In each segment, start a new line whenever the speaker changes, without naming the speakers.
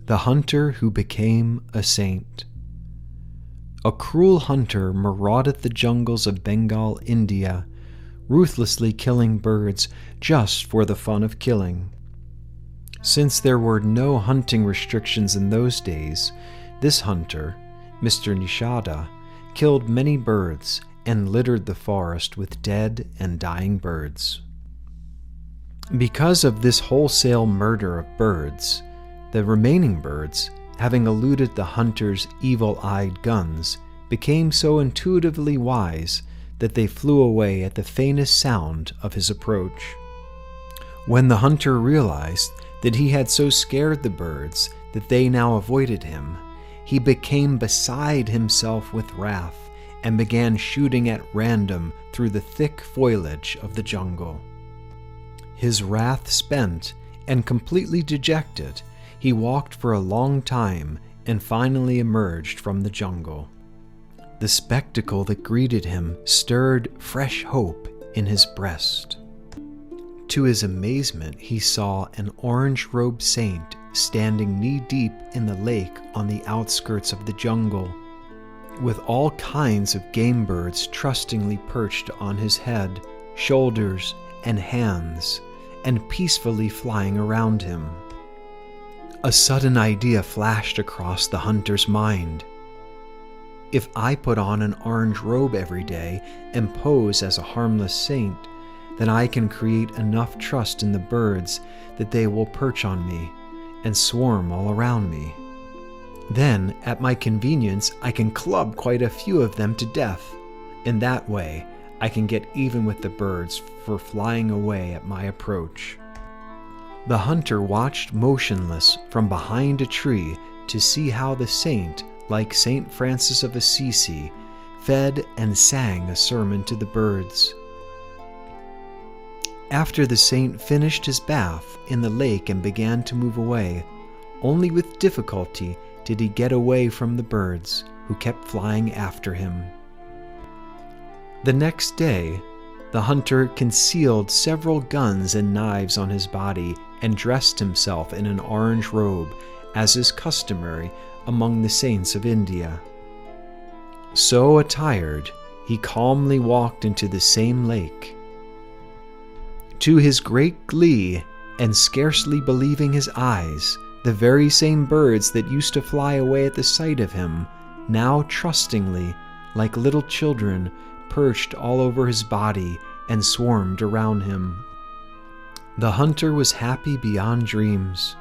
The hunter who became a saint. A cruel hunter marauded the jungles of Bengal, India, ruthlessly killing birds just for the fun of killing. Since there were no hunting restrictions in those days, this hunter, Mr. Nishada, killed many birds and littered the forest with dead and dying birds. Because of this wholesale murder of birds, the remaining birds, having eluded the hunter's evil-eyed guns, became so intuitively wise that they flew away at the faintest sound of his approach. When the hunter realized that he had so scared the birds that they now avoided him, he became beside himself with wrath and began shooting at random through the thick foliage of the jungle. His wrath spent and completely dejected, he walked for a long time and finally emerged from the jungle. The spectacle that greeted him stirred fresh hope in his breast. To his amazement, he saw an orange-robed saint standing knee-deep in the lake on the outskirts of the jungle, with all kinds of game birds trustingly perched on his head, shoulders, and hands, and peacefully flying around him. A sudden idea flashed across the hunter's mind. If I put on an orange robe every day and pose as a harmless saint, then I can create enough trust in the birds that they will perch on me and swarm all around me. Then, at my convenience, I can club quite a few of them to death. In that way, I can get even with the birds for flying away at my approach. The hunter watched motionless from behind a tree to see how the saint, like Saint Francis of Assisi, fed and sang a sermon to the birds. After the saint finished his bath in the lake and began to move away, only with difficulty did he get away from the birds, who kept flying after him. The next day, the hunter concealed several guns and knives on his body and dressed himself in an orange robe, as is customary among the saints of India. So attired, he calmly walked into the same lake. To his great glee, and scarcely believing his eyes, the very same birds that used to fly away at the sight of him, now trustingly, like little children, perched all over his body and swarmed around him. The hunter was happy beyond dreams.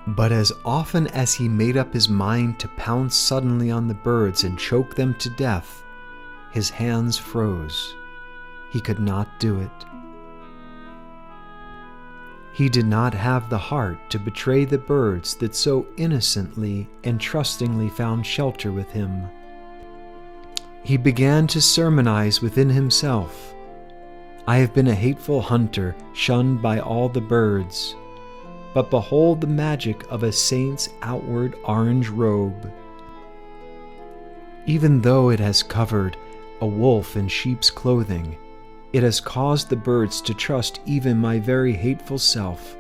But as often as he made up his mind to pounce suddenly on the birds and choke them to death, his hands froze. He could not do it. He did not have the heart to betray the birds that so innocently and trustingly found shelter with him. He began to sermonize within himself. I have been a hateful hunter, shunned by all the birds. But behold the magic of a saint's outward orange robe. Even though it has covered a wolf in sheep's clothing, it has caused the birds to trust even my very hateful self.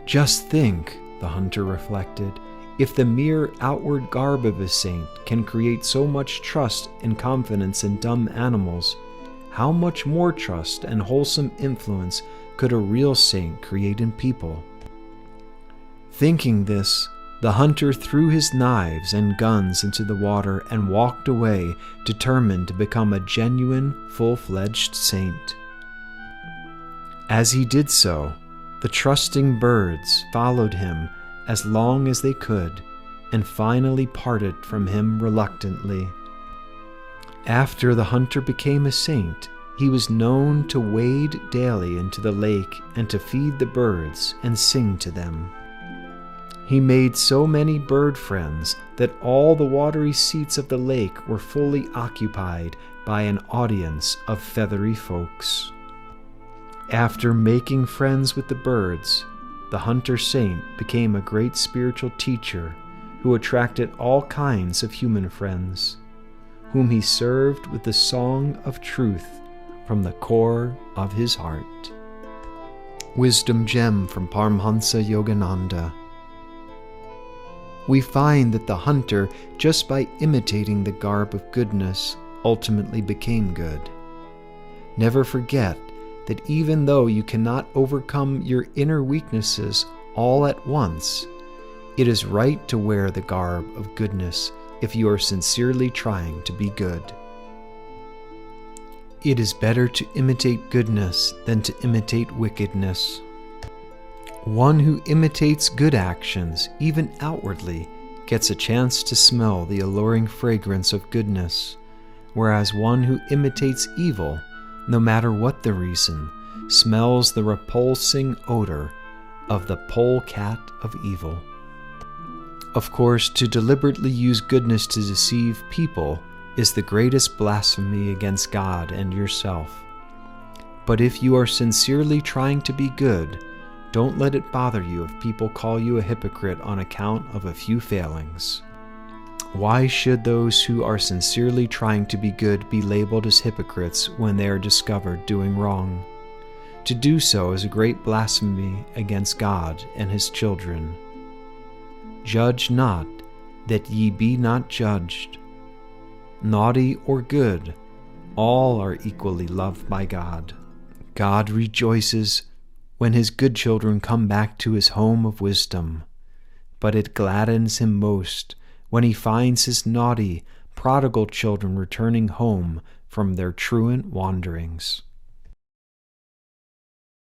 Just think, the hunter reflected, if the mere outward garb of a saint can create so much trust and confidence in dumb animals, how much more trust and wholesome influence could a real saint create in people? Thinking this, the hunter threw his knives and guns into the water and walked away, determined to become a genuine, full-fledged saint. As he did so, the trusting birds followed him as long as they could, and finally parted from him reluctantly. After the hunter became a saint, he was known to wade daily into the lake and to feed the birds and sing to them. He made so many bird friends that all the watery seats of the lake were fully occupied by an audience of feathery folks. After making friends with the birds, the hunter saint became a great spiritual teacher who attracted all kinds of human friends, whom he served with the song of truth from the core of his heart. Wisdom Gem from Paramhansa Yogananda. We find that the hunter, just by imitating the garb of goodness, ultimately became good. Never forget that even though you cannot overcome your inner weaknesses all at once, it is right to wear the garb of goodness if you are sincerely trying to be good. It is better to imitate goodness than to imitate wickedness. One who imitates good actions, even outwardly, gets a chance to smell the alluring fragrance of goodness, whereas one who imitates evil, no matter what the reason, smells the repulsing odor of the polecat of evil. Of course, to deliberately use goodness to deceive people is the greatest blasphemy against God and yourself. But if you are sincerely trying to be good, don't let it bother you if people call you a hypocrite on account of a few failings. Why should those who are sincerely trying to be good be labeled as hypocrites when they are discovered doing wrong? To do so is a great blasphemy against God and His children. Judge not, that ye be not judged. Naughty or good, all are equally loved by God. God rejoices when His good children come back to His home of wisdom, but it gladdens Him most when He finds His naughty, prodigal children returning home from their truant wanderings.